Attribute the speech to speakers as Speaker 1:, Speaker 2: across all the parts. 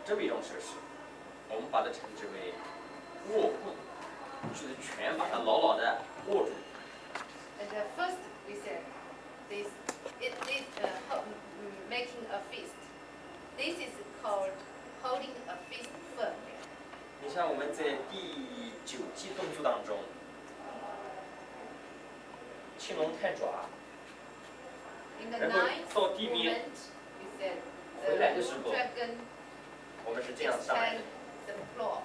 Speaker 1: 这么一种手势，我们把它称之为握棍，就是拳把它牢牢的握住。
Speaker 2: And first we said this making a fist. This is called holding a fist firmly.
Speaker 1: 你像我们在第9记动作当中，青龙探爪，
Speaker 2: In the
Speaker 1: 然后
Speaker 2: ninth
Speaker 1: 到地面
Speaker 2: movement, we said
Speaker 1: 回来的时
Speaker 2: the
Speaker 1: 候，
Speaker 2: dragon
Speaker 1: 我们是这样上来
Speaker 2: extend
Speaker 1: 的，
Speaker 2: the claw.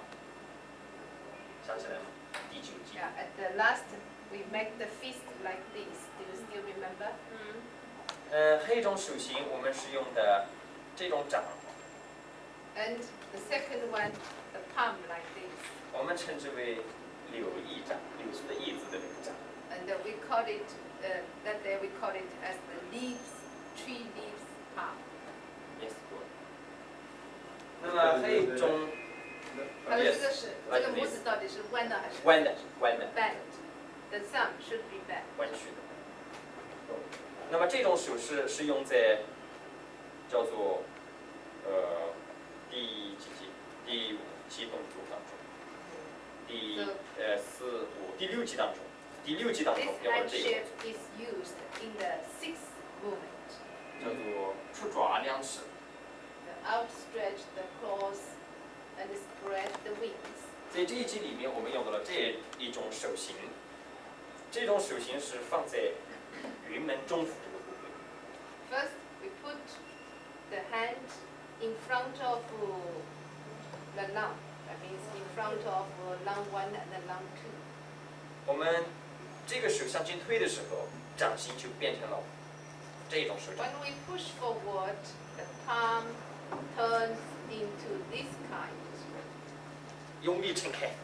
Speaker 1: 想起来吗？第9记。
Speaker 2: Yeah, at the last we make the fist like this. Do you still remember?
Speaker 1: 还有一种手型，我们是用的这种掌，
Speaker 2: And the second one, the palm like this.
Speaker 1: 我们称之为柳翼掌，柳树的叶子的那个掌。
Speaker 2: And we call it, that day we call it as the tree leaves palm.
Speaker 1: Yes, good. 那么还有一种
Speaker 2: 它的
Speaker 1: Yes,
Speaker 2: 这个拇指到底是弯的还是
Speaker 1: 弯的，弯的，
Speaker 2: bent? The thumb should be bent.
Speaker 1: 弯曲的。那么这种手势是用在叫做第几集？第5期动作当中，第4、5、第6集当中，第6集当中
Speaker 2: This
Speaker 1: 要玩
Speaker 2: hand
Speaker 1: 这个
Speaker 2: shape is used in the sixth movement.
Speaker 1: 叫做出爪2尺。
Speaker 2: The outstretch the claws and spread the wings.
Speaker 1: 在这一集里面，我们用到了这一种手型，这种手型是放在云门中府这个部位。
Speaker 2: First, we put the hand in front of the lung. That means in front of lung 1 and lung 2.
Speaker 1: 我们这个手向前推的时候，掌心就变成了这种手掌。
Speaker 2: When we push forward, the palm turns into this kind.
Speaker 1: 用力撑开，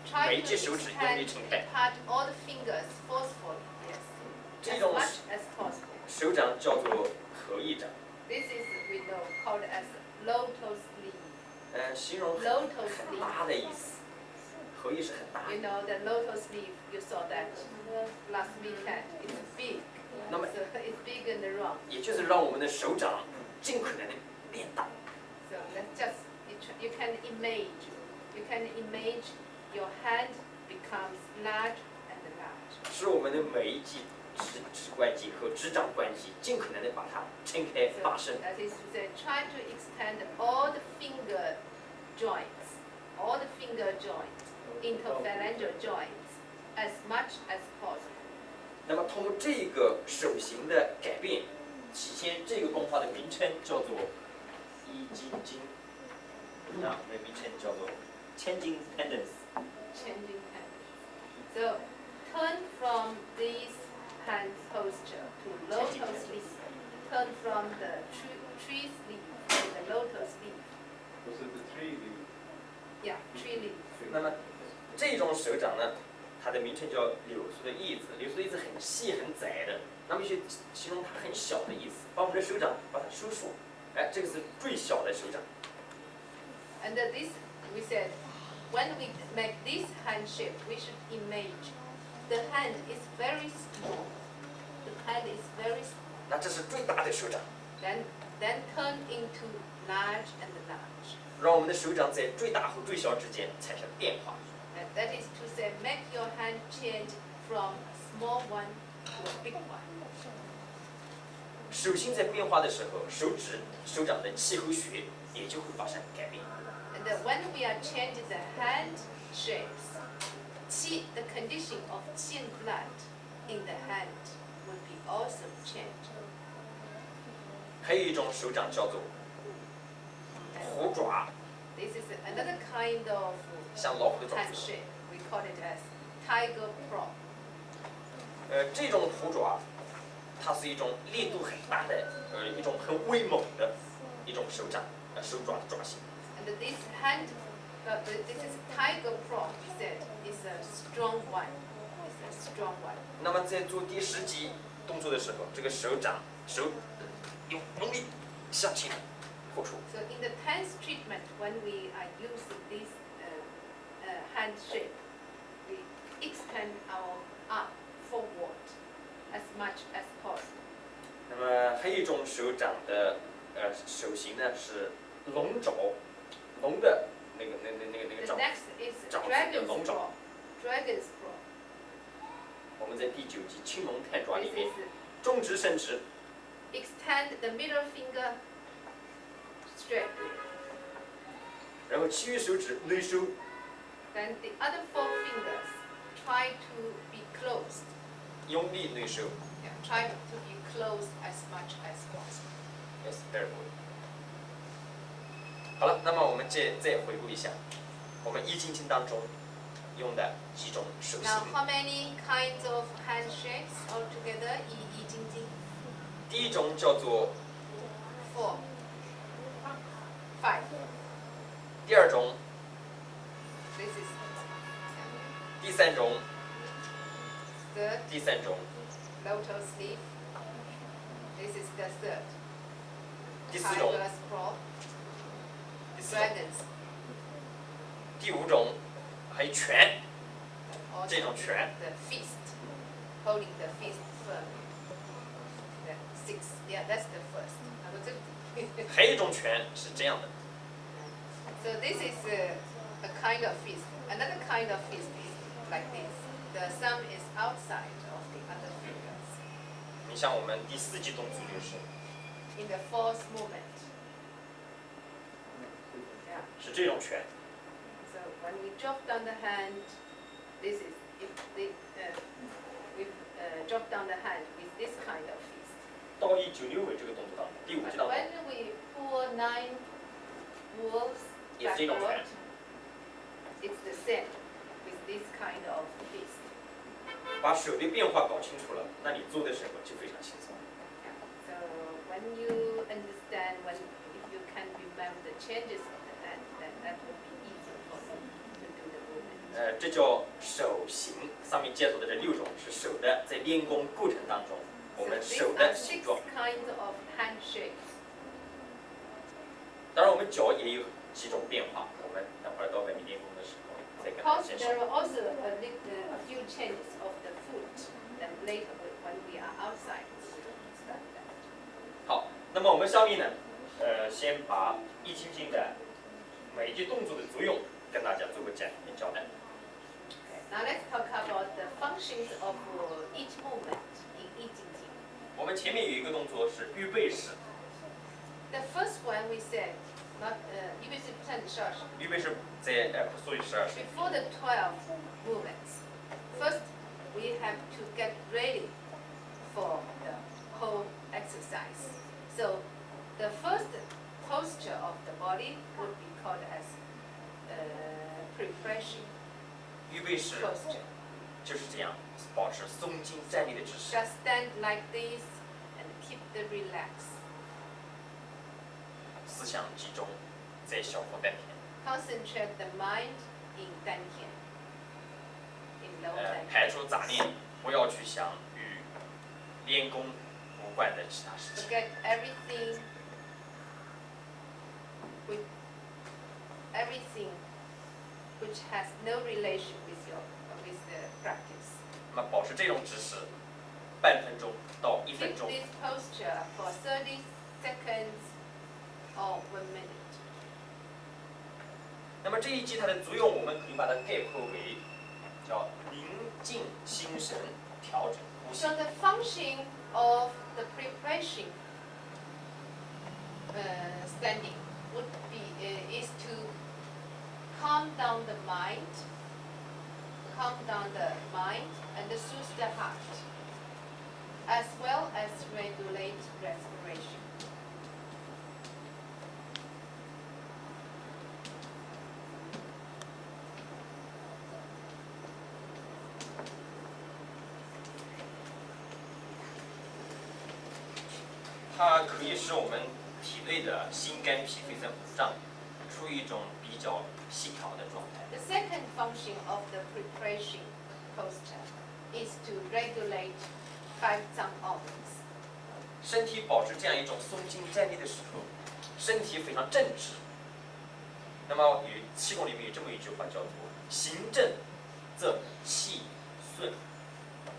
Speaker 2: Try
Speaker 1: 每
Speaker 2: to
Speaker 1: 只手指用力
Speaker 2: extend
Speaker 1: 撑开。
Speaker 2: apart all the fingers forcefully. Yes.
Speaker 1: 这
Speaker 2: As
Speaker 1: 种
Speaker 2: much as possible.
Speaker 1: 手掌叫做合翼掌，
Speaker 2: This is we know called as lotus leaf.
Speaker 1: 形容
Speaker 2: Lotus
Speaker 1: 很
Speaker 2: leaf.
Speaker 1: 大的意思。合翼是很大
Speaker 2: You
Speaker 1: 的。
Speaker 2: know the lotus leaf. You saw that last weekend. It's big.
Speaker 1: 那么
Speaker 2: So it's big and round.
Speaker 1: 也就是让我们的手掌尽可能的变大。
Speaker 2: So let's just you can image your hand becomes large and large.
Speaker 1: 使我们的每一记指关节和指掌关节尽可能的把它撑开
Speaker 2: So
Speaker 1: 发伸。
Speaker 2: that is to say, try to extend all the finger joints, interphalangeal joints, as much as possible.
Speaker 1: 那么通过这个手型的改变，体现这个功法的名称叫做一筋经，啊，那名称叫做千筋 pendants。
Speaker 2: Changing hand. So turn from this hand posture to lotus leaf. Turn from the tree leaf to the lotus leaf.
Speaker 3: Was it the tree leaf?
Speaker 2: Yeah, tree leaf.
Speaker 1: 那么这种手掌呢，它的名称叫柳树的叶子。柳树的叶子很细很窄的，那么去形容它很小的意思，把我们的手掌把它收缩。哎，这个是最小的手掌。
Speaker 2: And this, we said, when we make this hand shape, we should image the hand is very small. The hand is very small.
Speaker 1: 那这是最大的手掌，
Speaker 2: Then turn into large and large.
Speaker 1: 让我们的手掌在最大和最小之间产生变化。
Speaker 2: And that is to say, make your hand change from a small one to a big one.
Speaker 1: 手心在变化的时候，手掌的气和穴也就会发生改变。
Speaker 2: And when we are changing the hand shapes, the condition of qi and blood in the hand will be also changed.
Speaker 1: 还有一种手掌叫做虎爪，
Speaker 2: This is another kind of
Speaker 1: 像老虎的爪
Speaker 2: hand
Speaker 1: 子。
Speaker 2: shape. We call it as tiger paw.
Speaker 1: 这种虎爪，它是一种力度很大的，一种很威猛的一种手掌，手爪的爪型。
Speaker 2: And this hand, this is tiger paw. We said is a strong one. It's a strong one.
Speaker 1: 那么在做第10级动作的时候，这个手用力向前拖出。
Speaker 2: So in the tenth treatment, when we are using this hand shape, we extend our arm forward as much as possible.
Speaker 1: 那么还有一种手掌的手型呢是龙爪，龙的那个
Speaker 2: The
Speaker 1: 爪。
Speaker 2: next is
Speaker 1: 爪子
Speaker 2: dragon's
Speaker 1: 龙爪。
Speaker 2: claw. Dragon's claw.
Speaker 1: 我们在第9集青龙太爪里
Speaker 2: This
Speaker 1: 面，
Speaker 2: is
Speaker 1: 中指伸直，
Speaker 2: extend the middle finger straight.
Speaker 1: 然后其余手指内收，
Speaker 2: Then the other 4 fingers try to be closed.
Speaker 1: 用力内收。
Speaker 2: Yeah, try to be closed as much as possible.
Speaker 1: Yes, very good. 好了，那么我们再回顾一下，我们易筋经当中用的几种手型。
Speaker 2: Now, how many kinds of handshakes altogether? 易筋经
Speaker 1: 第一种叫做
Speaker 2: 4, 5.
Speaker 1: 第二种，
Speaker 2: This is
Speaker 1: 第三种，
Speaker 2: third.
Speaker 1: 第三种，
Speaker 2: Lotus leaf. This is the third.
Speaker 1: 第四种，
Speaker 2: Tiger's claw.
Speaker 1: 第四种，
Speaker 2: Dragons.
Speaker 1: 第五种，还有拳，
Speaker 2: Also
Speaker 1: 这种拳。
Speaker 2: the fist. Holding the fist firm. The 6. Yeah, that's the first.
Speaker 1: 还有一种拳是这样的，
Speaker 2: So this is a kind of fist. Another kind of fist is like this. The thumb is outside of the other fingers.
Speaker 1: 你像我们第4集动作就是
Speaker 2: In the fourth movement. Yeah.
Speaker 1: 是这种拳，
Speaker 2: So when we drop down the hand, this is if we drop down the hand with this kind of fist.
Speaker 1: 倒立9、6尾这个动作当中，第5
Speaker 2: But
Speaker 1: 集当中
Speaker 2: when we pull 9 wolves
Speaker 1: 也是这种拳
Speaker 2: backward,。it's the same with this kind of fist.
Speaker 1: 把手的变化搞清楚了，那你做的时候就非常轻松。
Speaker 2: Yeah. So when you understand, if you can remember the changes of the hand, then that will be easier for you to do the movement.
Speaker 1: 这叫手型，上面介绍的这6种是手的，在练功过程当中，我
Speaker 2: So
Speaker 1: 们
Speaker 2: these
Speaker 1: 手
Speaker 2: are
Speaker 1: 的
Speaker 2: 6
Speaker 1: 形状。
Speaker 2: kinds of handshakes.
Speaker 1: 当然，我们脚也有几种变化，我们等会儿到外面练功的时候再跟
Speaker 2: Of
Speaker 1: 大家
Speaker 2: course,
Speaker 1: 介
Speaker 2: there
Speaker 1: 绍。
Speaker 2: are also a few changes of the foot. Then later, when we are outside, we will study that.
Speaker 1: 好，那么我们下面呢，先把易筋经的每一句动作的作用跟大家做个简单的交代。
Speaker 2: Okay. Now let's talk about the functions of each movement in I Ching Ching.
Speaker 1: 我们前面有一个动作是预备式，
Speaker 2: The first one we said, not 预备式不是很少，
Speaker 1: 预备式在所以12式。
Speaker 2: before the 12 movements, first we have to get ready for the whole exercise. So the first posture of the body would be called as preparation
Speaker 1: 预备式
Speaker 2: posture.
Speaker 1: 就是这样，保持松筋站立的姿势，
Speaker 2: Just stand like this and keep the relax.
Speaker 1: 思想集中在小腹丹田。
Speaker 2: Concentrate the mind in Dantian, in low Dantian.
Speaker 1: 排除杂念，不要去想与练功无关的其他事情。
Speaker 2: Forget everything which has no relation with the practice.
Speaker 1: 那么保持这种姿势，半分钟到1
Speaker 2: Keep
Speaker 1: 分钟，
Speaker 2: this posture for 30 seconds or 1 minute.
Speaker 1: 那么这一集它的作用，我们可以把它概括为叫宁静心神，调整呼吸
Speaker 2: So。the function of the preparation standing would be is to calm down the mind and soothe the heart, as well as regulate respiration.
Speaker 1: 它可以使我们体内的心肝脾肺肾五脏处于一种比较协调的状态。
Speaker 2: The second function of the preparation posture is to regulate 5 zang organs.
Speaker 1: 身体保持这样一种松筋站立的时候，身体非常正直。那么有气功里面有这么一句话叫做“行正则气顺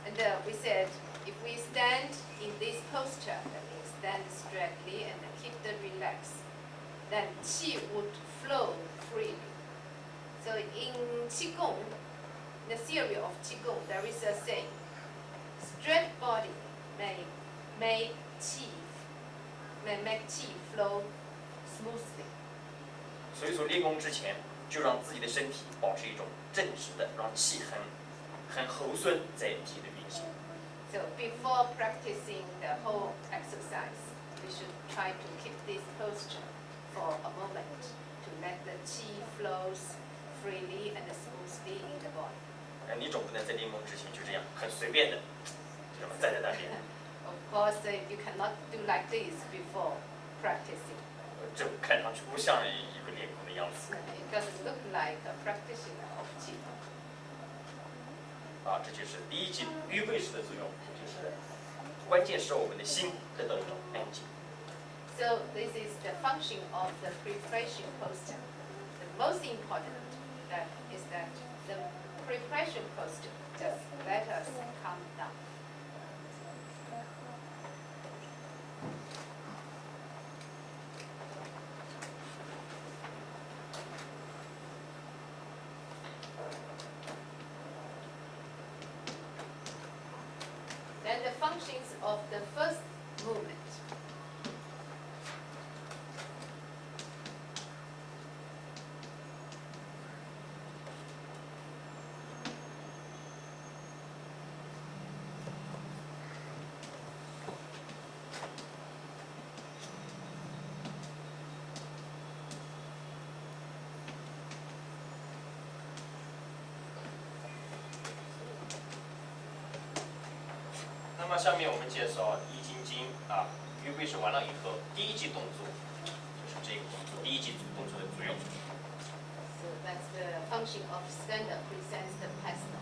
Speaker 2: And we said, if we stand in this posture, that means stand straightly and keep the relax. then qi would flow freely. So in qigong, the theory of qigong, there is a saying: straight body may make qi flow smoothly.
Speaker 1: 所以说练功之前，就让自己的身体保持一种正直的，让气很柔顺在体的运行。
Speaker 2: So before practicing the whole exercise, we should try to keep this posture for a moment to let the qi flows freely and smoothly in the body.
Speaker 1: 你总不能在练功之前就这样很随便的，就这么站在那边，
Speaker 2: Of course, you cannot do like this before practicing.
Speaker 1: 这看上去不像一个练功的样子。
Speaker 2: It doesn't look like a practitioner of qi.
Speaker 1: 这就是第一级预备式的作用，就是关键是我们的心得到一种安静。
Speaker 2: So this is the function of the preparation posture. The most important that is that the preparation posture just let us calm down. Then the functions of the first movement.
Speaker 1: 那么下面我们介绍易筋经预备式完了以后，第一级动作就是这个动作，第一级动作的作用。
Speaker 2: So that's the function of stand-up presents the pasana.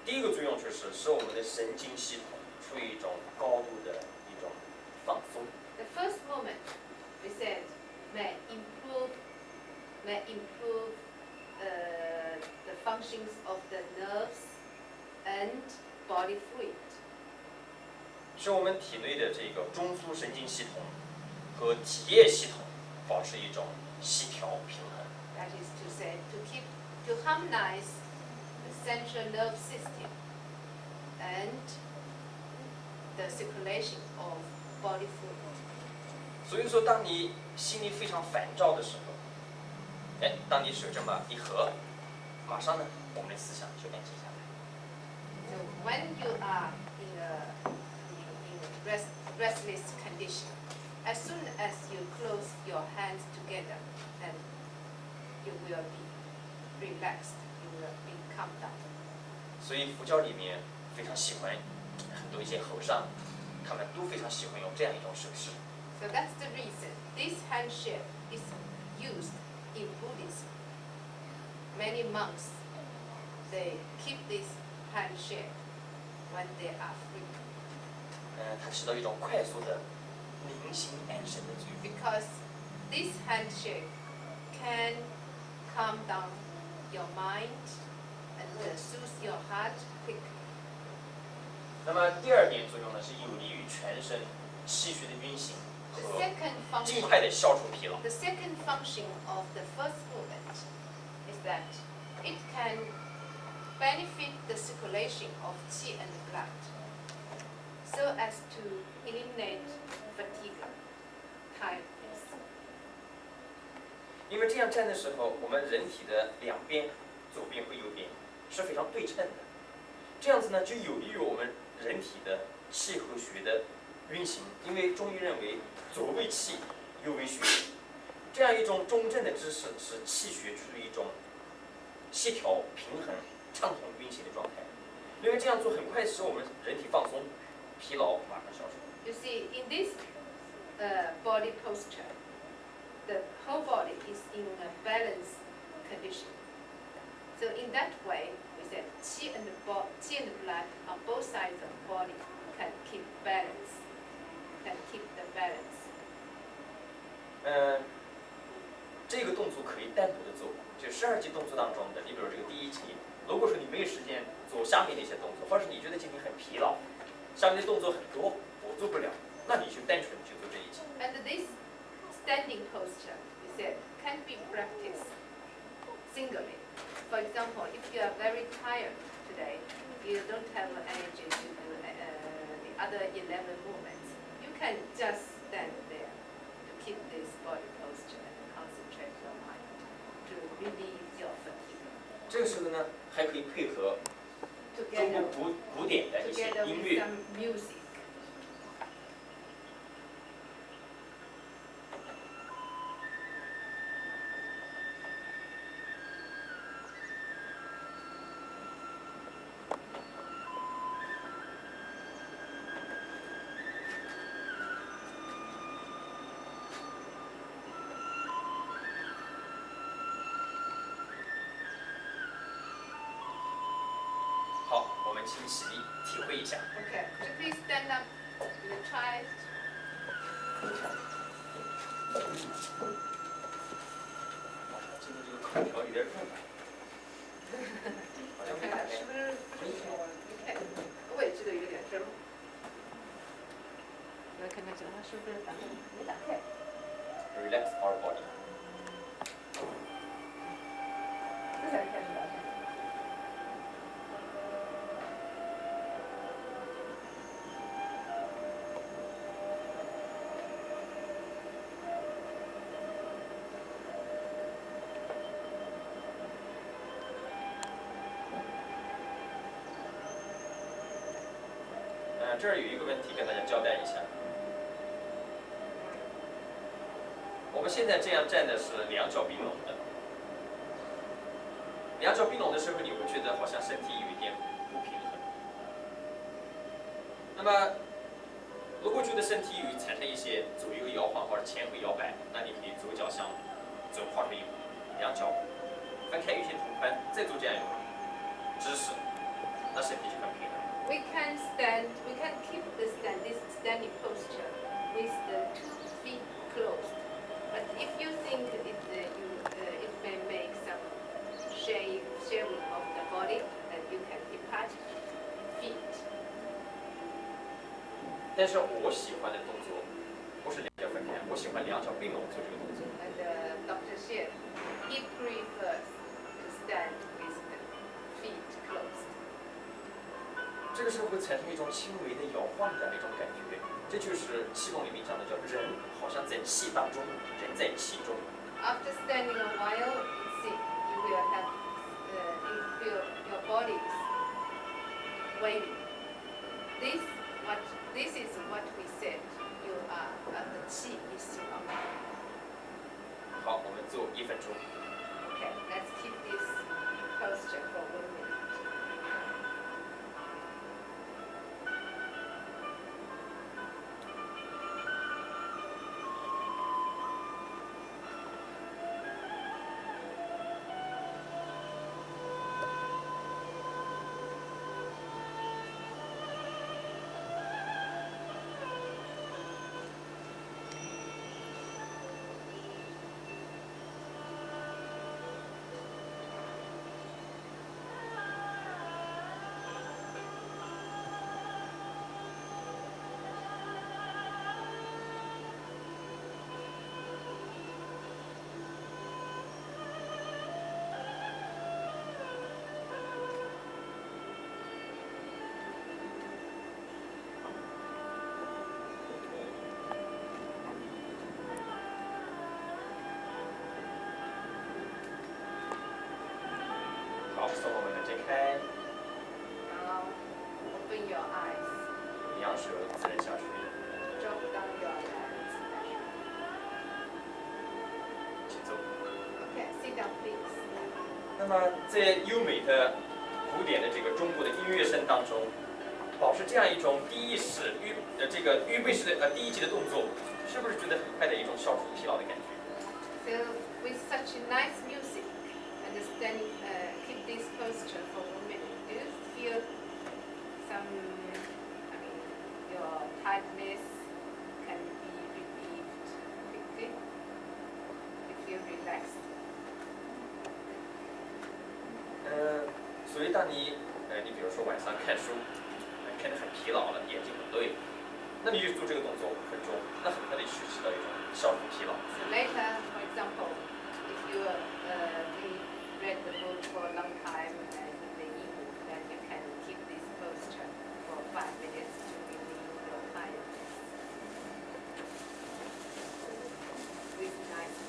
Speaker 1: 第一个作用就是使我们的神经系统处于一种高度的一种放松。
Speaker 2: The first movement, we said, may improve the functions of the nerves and body fluid.
Speaker 1: 使我们体内的这个中枢神经系统和体液系统保持一种协调平衡。
Speaker 2: That is to say, to harmonize the central nerve system and the circulation of body fluid.
Speaker 1: 所以说，当你心里非常烦躁的时候，当你手这么一合，马上呢，我们的思想就安静下来。
Speaker 2: So when you are in a restless condition, as soon as you close your hands together, then you will be relaxed, you will be calmed down.
Speaker 1: 所以佛教里面非常喜欢很多一些和尚，他们都非常喜欢用这样一种手势。
Speaker 2: So that's the reason this handshake is used in Buddhism. Many monks, they keep this handshake when they are free,
Speaker 1: 它起到一种快速的宁心安神的作用。
Speaker 2: because this handshake can calm down your mind and soothe your heart quickly.
Speaker 1: 那么第二点作用呢，是有利于全身气血的运行
Speaker 2: The
Speaker 1: 和
Speaker 2: second
Speaker 1: 尽
Speaker 2: function,
Speaker 1: 快的消除疲劳。
Speaker 2: the second function of the first movement is that it can benefit the circulation of qi and blood, so as to eliminate fatigue, tiredness.
Speaker 1: 因为这样站的时候，我们人体的两边，左边和右边是非常对称的，这样子呢，就有利于我们人体的气和血的运行。因为中医认为左为气，右为血，这样一种中正的姿势，使气血处于一种协调、平衡、畅通运行的状态。因为这样做很快使我们人体放松，疲劳马上消除。
Speaker 2: You see, in this body posture, the whole body is in a balanced condition. So in that way, we said qi and blood on both sides of the body can keep balance. keep the balance.
Speaker 1: 这个动作可以单独的做，就12级动作当中的，你比如这个第1级，如果说你没有时间做下面的一些动作，或者是你觉得今天很疲劳，下面的动作很多，我做不了，那你就单纯去做这1级。
Speaker 2: And this standing posture, we said, can be practiced singly. For example, if you are very tired today, you don't have energy to do the other 11 movements, you can just stand there to keep this body posture and concentrate your mind to relieve your fatigue.
Speaker 1: 这个时候呢，还可以配合中国古典的一些
Speaker 2: Together
Speaker 1: 音
Speaker 2: with
Speaker 1: 乐。
Speaker 2: some music.
Speaker 1: 好，我们请起立，体会一下。
Speaker 2: Okay, could you please stand up? We'll try.
Speaker 1: 今天这个空调有点热，好像没打开。
Speaker 2: 是不是？Okay. 位置的有点深。来看看它是不是打开？没打开。
Speaker 1: Relax our body。
Speaker 2: 这才开始打开。
Speaker 1: 这儿有一个问题跟大家交代一下。我们现在这样站的是两脚并拢的，两脚并拢的时候，你会觉得好像身体有一点不平衡。那么，如果觉得身体有产生一些左右摇晃或者前后摇摆，那你可以左脚向左跨出一步，两脚分开有些同宽，再做这样一种姿势，那身体就很平衡。
Speaker 2: We can stand. We can keep this standing posture with the 2 feet closed. But if you think it may make some shaving of the body, then you can depart feet.
Speaker 1: 但是我喜欢的动作不是两脚分开，我喜欢两脚并拢做这个动作。
Speaker 2: And Dr. Xie, he prefers to stand with the feet closed.
Speaker 1: 这个时候会产生一种轻微的摇晃的那种感觉，这就是气功里面讲的叫人好像在气当中，人在气中。
Speaker 2: After standing a while, you will have you feel your body is waving. This is what we said. You are the qi is on.
Speaker 1: 好，我们做1分钟。
Speaker 2: Okay, let's keep this posture for 1 minute.
Speaker 1: 好，手我们的睁开，
Speaker 2: Now open your eyes.
Speaker 1: 两手自然下垂。
Speaker 2: Drop down your hands.
Speaker 1: 请坐。
Speaker 2: Okay, sit down, please.
Speaker 1: 那么在优美的古典的这个中国的音乐声当中，保持这样一种低意识这个预备式的第1级的动作，是不是觉得很快的一种消除疲劳的感觉？
Speaker 2: So with such a nice music and standing, keep this posture for 1 minute. Do you feel some, your tiredness can
Speaker 1: 当你你比如说晚上看书，看得很疲劳了，眼睛很累，那你就做这个动作5分钟，那很快的去起到一种消除疲劳。
Speaker 2: So later, for example, if you read the book for a long time and in the evening, then you can keep this posture for 5 minutes to relieve your tiredness. With nice.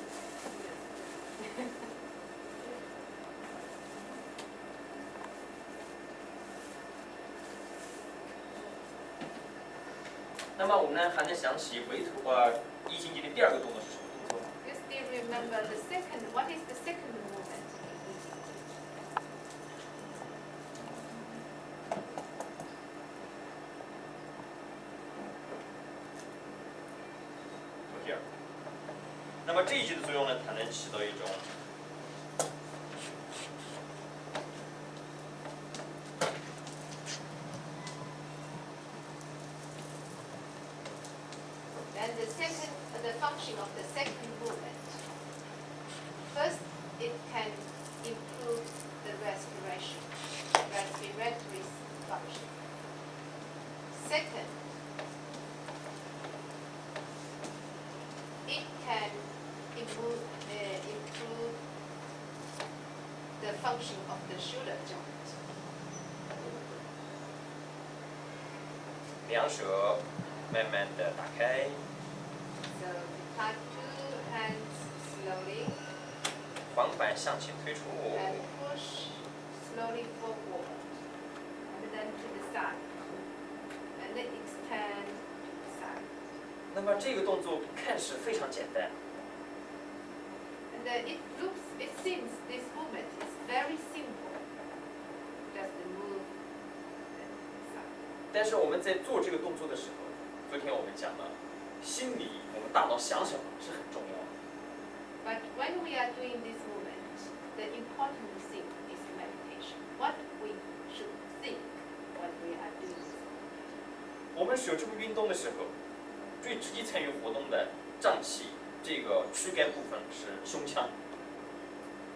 Speaker 1: 那么我们呢还能想起易筋经的第2个动作是什么动作呢？
Speaker 2: You still remember the second, what is the second movement in Yi Jing?
Speaker 1: here。那么这一节的作用呢，它能起到一种
Speaker 2: the function of the second movement. First, it can improve the respiratory function. Second, it can improve the function of the shoulder joint.
Speaker 1: 两手慢慢的打开。
Speaker 2: So tie 2 hands slowly
Speaker 1: 缓缓向前推出。
Speaker 2: and push slowly forward, and then to the side, and then extend to the side.
Speaker 1: 那么这个动作看似非常简单，
Speaker 2: And it seems this movement is very simple. Just move the side.
Speaker 1: 但是我们在做这个动作的时候，昨天我们讲了，心里我们大脑想什么是很重要的。
Speaker 2: But when we are doing this movement, the important thing is meditation. What we should think when we are doing this movement.
Speaker 1: 我们手这部运动的时候，最直接参与活动的脏器，这个躯干部分是胸腔。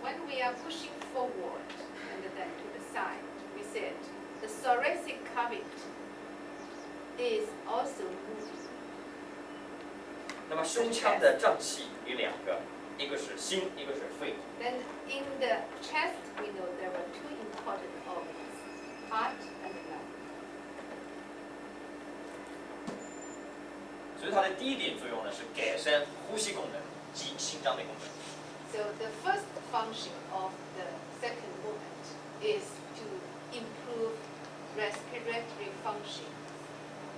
Speaker 2: When we are pushing forward and then to the side, we said the thoracic cavity is also moving.
Speaker 1: 那么胸腔的脏器有两个，一个是心，一个是肺。
Speaker 2: Then in the chest, we know there are 2 important organs, heart and lung.
Speaker 1: 所以它的第一点作用呢是改善呼吸功能及心脏的功能。
Speaker 2: So the first function of the second movement is to improve respiratory function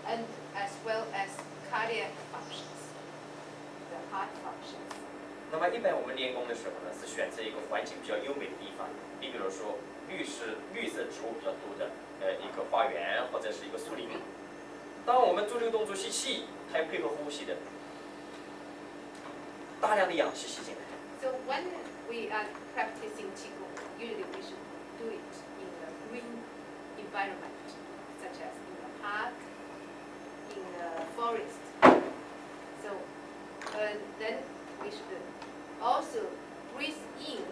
Speaker 2: and as well as cardiac functions, the heart functions.
Speaker 1: 那么一般我们练功的时候呢，是选择一个环境比较优美的地方，你比如说绿色植物比较多的一个花园或者是一个树林。当我们做这个动作吸气，它要配合呼吸的，大量的氧气吸进来。
Speaker 2: So when we are practicing Qigong, usually we should do it in a green environment, such as in a park, in a forest. So then we should also breathe in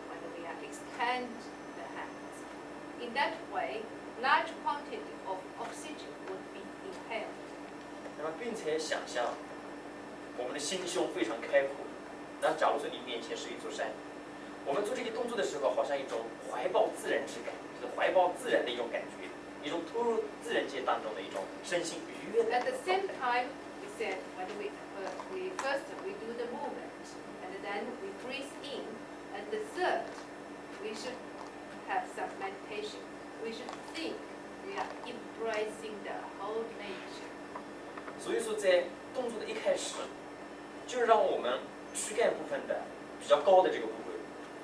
Speaker 2: when we are extend the hands. In that way, large quantity of oxygen would be inhaled.
Speaker 1: 那么并且想象我们的心胸非常开阔。那假如说你面前是一座山，我们做这个动作的时候，好像一种怀抱自然之感，就是怀抱自然的一种感觉，一种投入自然界当中的一种身心愉悦的。
Speaker 2: At the same time, we said when we first we do the movement, and then we breathe in, and the third, we should have some meditation. We should think we are embracing the whole nature.
Speaker 1: 所以说，在动作的一开始，就让我们躯干部分的比较高的这个部位，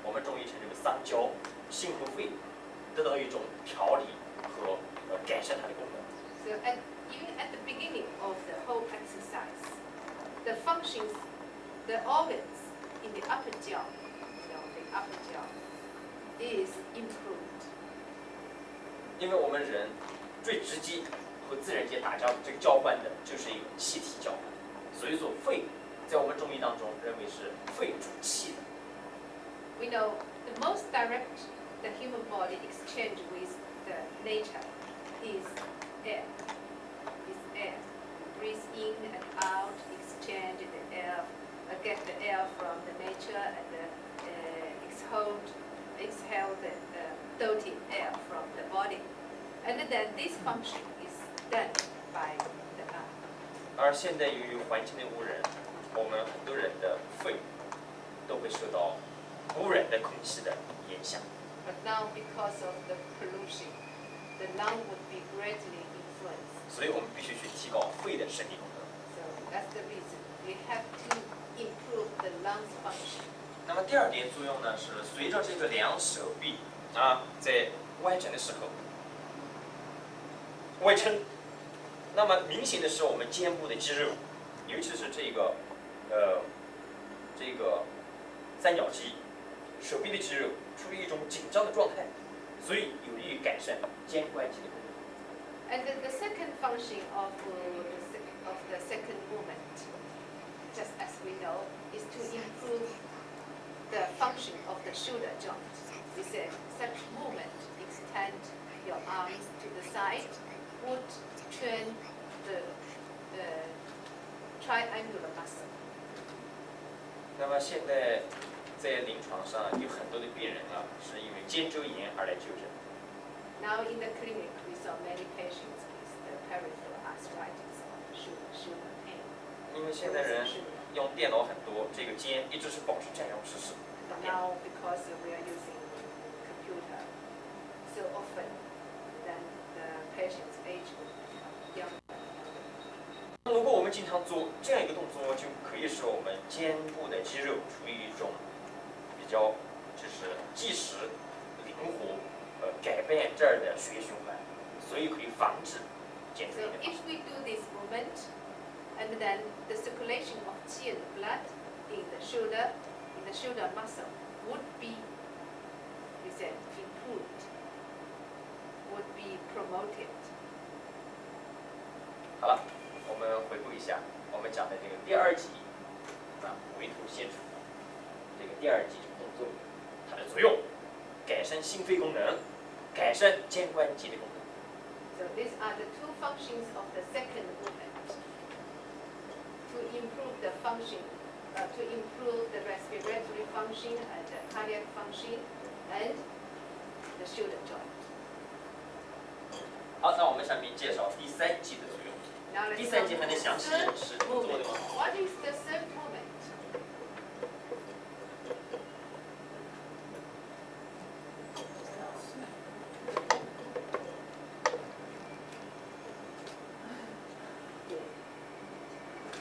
Speaker 1: 我们中医称这个三焦、心和肺，得到一种调理和改善它的功能。
Speaker 2: So even at the beginning of the whole exercise, the functions, the organs in the upper jaw, the upper jaw, is improved.
Speaker 1: 因为我们人最直接和自然界打交换的就是一个气体交换，所以说肺在我们中医当中认为是肺主气的。
Speaker 2: We know the most direct the human body exchange with the nature is air. Is air. Breathe in and out, exchange the air, get the air from the nature and exhale the dirty air from the body. And then this function is done by the earth.
Speaker 1: 而现在由于环境的污染，我们很多人的肺都会受到污染的空气的影响。
Speaker 2: But now because of the pollution, the lung would be greatly influenced.
Speaker 1: 所以我们必须去提高肺的生理功能。
Speaker 2: So that's the reason we have to improve the lungs function.
Speaker 1: 那么第二点作用呢，是随着这个两手臂在外伸的时候，外撑，那么明显的是我们肩部的肌肉，尤其是这个三角肌、手臂的肌肉处于一种紧张的状态，所以有利于改善肩关节的功能。
Speaker 2: And the second function of the second movement, just as we know, is to improve the function of the shoulder joint. We said such movement, extend your arms to the side, would train the triangular muscle.
Speaker 1: 那么现在在临床上有很多的病人是因为肩周炎而来就诊。
Speaker 2: Now in the clinic, we saw many patients with the peripheral arthritis or shoulder pain.
Speaker 1: 因为现在人用电脑很多，这个肩一直是保持这样姿势。
Speaker 2: But now, because we are using computer so often, then the patient's age will become younger.
Speaker 1: 如果我们经常做这样一个动作，就可以使我们肩部的肌肉处于一种比较就是即时、灵活，改变这儿的血液循环，所以可以防止肩周
Speaker 2: So
Speaker 1: 炎的发
Speaker 2: if
Speaker 1: 生。
Speaker 2: we do this movement, and then the circulation of qi and blood in the shoulder muscle would be, we said, improved, would be promoted.
Speaker 1: 好了，我们回顾一下我们讲的这个第二级围图线处这个第二级动作，它的作用，改善心肺功能，改善肩关节的功能。
Speaker 2: So these are the two functions of the second movement. To improve the function, to improve the respiratory function and the cardiac function and the shoulder joint.
Speaker 1: 好，那我们下面介绍第三级的作用。
Speaker 2: Now let's
Speaker 1: 第
Speaker 2: come
Speaker 1: 三
Speaker 2: to
Speaker 1: 级还能
Speaker 2: the
Speaker 1: 详细
Speaker 2: third
Speaker 1: 是怎么做的
Speaker 2: movement.
Speaker 1: 吗？
Speaker 2: What is the third movement?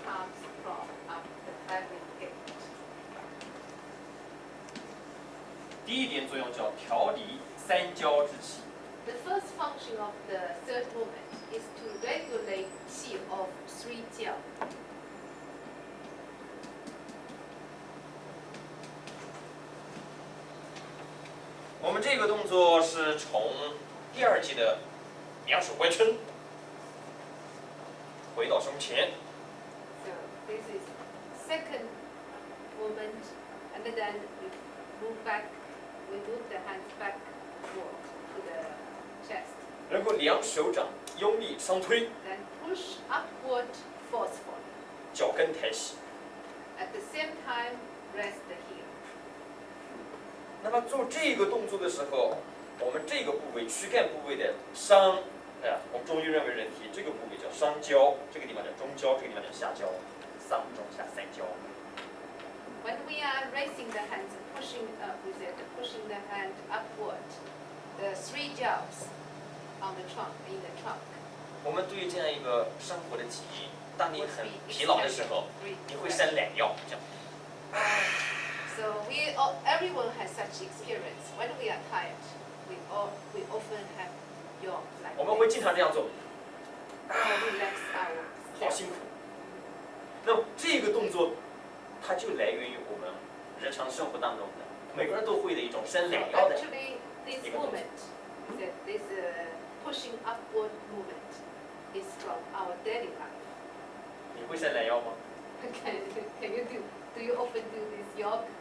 Speaker 2: Arms from up the aggregate.
Speaker 1: 第一点作用叫调理三焦之气。
Speaker 2: The first function of the third movement is to regulate qi of 3 jiao.
Speaker 1: 我们这个动作是从第二级的两手外撑，回到胸前，
Speaker 2: So this is second movement, and then we move back, we move the hands backward to the chest,
Speaker 1: 然后两手掌用力上推，
Speaker 2: then push upward forcefully.
Speaker 1: 脚跟抬起。
Speaker 2: At the same time, rest the heel.
Speaker 1: 那么做这个动作的时候，我们这个部位躯干部位的上，我们中医认为人体这个部位叫上焦，这个地方叫中焦，这个地方叫下焦，上中下三焦。
Speaker 2: When we are raising the hands and pushing up with it, pushing the hand upward, the 3 jiaos on the trunk, in the trunk.
Speaker 1: 我们对于这样一个生活的体验，当你
Speaker 2: would
Speaker 1: 很
Speaker 2: be
Speaker 1: 疲劳的时候，
Speaker 2: extended
Speaker 1: 你会
Speaker 2: breath.
Speaker 1: 伸懒腰，这样。
Speaker 2: So everyone has such experience. When we are tired, we often have yawn like
Speaker 1: 我们会
Speaker 2: this.
Speaker 1: 经常这样做，
Speaker 2: Or relax our
Speaker 1: 好
Speaker 2: step.
Speaker 1: 辛苦。那么这个动作，它就来源于我们日常生活当中的每个人都会的一种伸
Speaker 2: So
Speaker 1: 懒腰的。
Speaker 2: actually, this movement, this pushing upward movement, is from our daily life.
Speaker 1: 你会伸懒腰吗？
Speaker 2: Can you do you often do this yoga?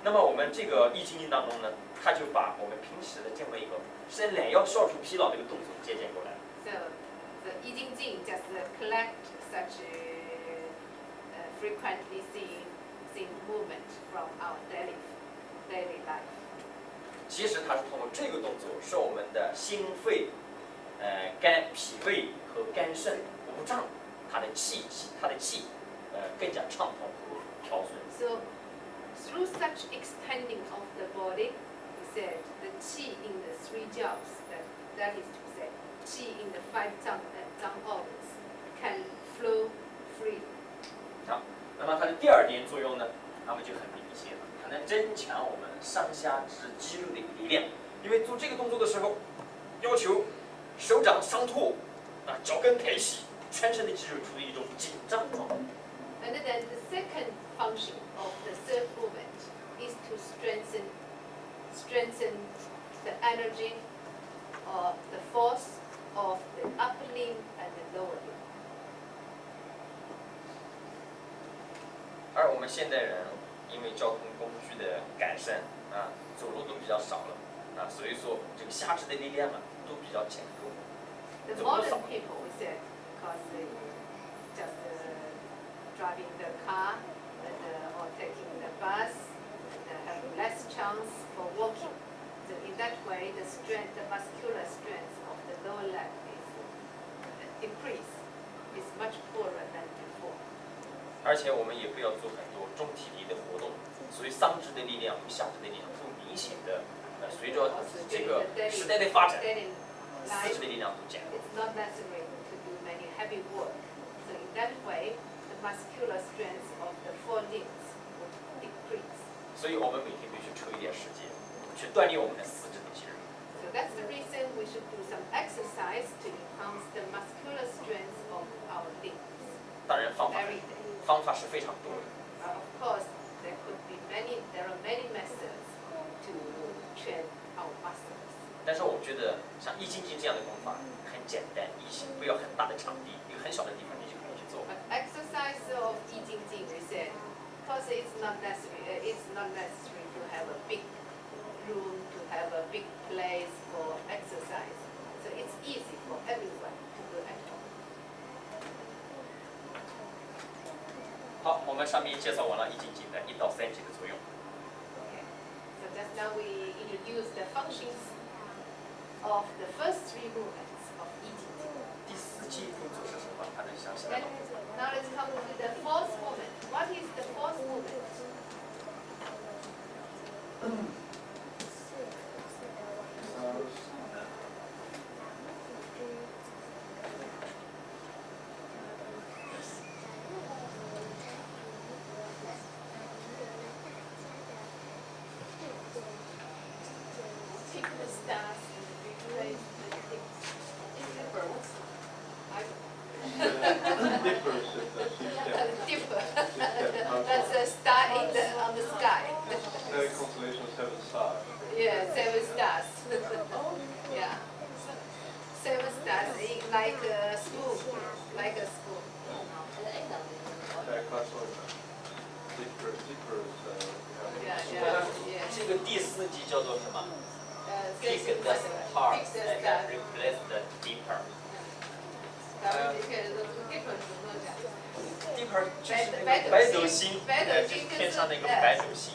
Speaker 1: 那么我们这个易筋经当中呢，它就把我们平时的这么一个伸懒腰消除疲劳这个动作借鉴过来。
Speaker 2: So the I Ching Jing just collect such frequently seen movement from our daily life.
Speaker 1: 其实它是通过这个动作，使我们的心肺、脾胃和肝肾五脏，它的气更加畅通和调顺。
Speaker 2: So through such extending of the body, we said the qi in the three jiaos, that is to say, qi in the five zhang organs, can flow freely.
Speaker 1: 好，那么它的第二点作用呢，那么就很明显了，它能增强我们上下肢肌肉的一个力量。因为做这个动作的时候，要求手掌上托，脚跟抬起，全身的肌肉处于一种紧张状态。
Speaker 2: And then the second function of the third movement is to strengthen the energy or the force of the upper limb and the lower limb.
Speaker 1: 而我们现代人因为交通工具的改善走路都比较少了所以说这个下肢的力量都比较减弱。
Speaker 2: The modern people, we said, because they just driving the car or taking the bus, have less chance for walking. So in that way, the muscular strength of the lower leg is decreased. It's much poorer than before.
Speaker 1: 而且我们也不要做很多重体力的活动，所以上肢的力量和下肢的力量都明显的随着这个时代的发展，四肢的力量都减弱。
Speaker 2: It's not necessary to do many heavy work. So in that way, the muscular strength of the four limbs would decrease.
Speaker 1: 所以我们每天必须抽一点时间去锻炼我们的四肢的肌肉。
Speaker 2: So that's the reason we should do some exercise to enhance the muscular strength of our limbs
Speaker 1: 当然方
Speaker 2: every day.
Speaker 1: 法是非常多的。
Speaker 2: Of course, there are many methods to train our muscles.
Speaker 1: 但是我觉得像易筋经这样的功法很简单易行，不要很大的场地，一个很小的地方你就可以去做。
Speaker 2: But exercise of I Ching Jing, we said, because it's not necessary to have a big room, to have a big place for exercise. So it's easy for everyone to do at home.
Speaker 1: 好，我们上面介绍完了易筋经的1到3级的作用。
Speaker 2: Okay. So just now we introduced the functions of the first three movements of I Ching Jing.
Speaker 1: 第4级动作是什么？还能想起
Speaker 2: Then
Speaker 1: 来吗？
Speaker 2: now let's come to the fourth movement. What is the fourth movement? Pick the stars and replace the dips. Is it birds?
Speaker 3: Dippers is the system.
Speaker 2: Dipper. That's a star on the sky.
Speaker 3: The constellation of 7 stars.
Speaker 2: Yeah, 7 stars. Yeah. 7 stars like a spoon. Like a spoon.
Speaker 3: Dippers,
Speaker 2: Yeah,
Speaker 1: 这
Speaker 2: yeah,
Speaker 1: 个
Speaker 2: yeah.
Speaker 1: 这个第4级叫做什么
Speaker 2: Pick
Speaker 1: ？Pick the star and replace the dipper。dipper 就是那个北斗星，就是天上那个北斗星，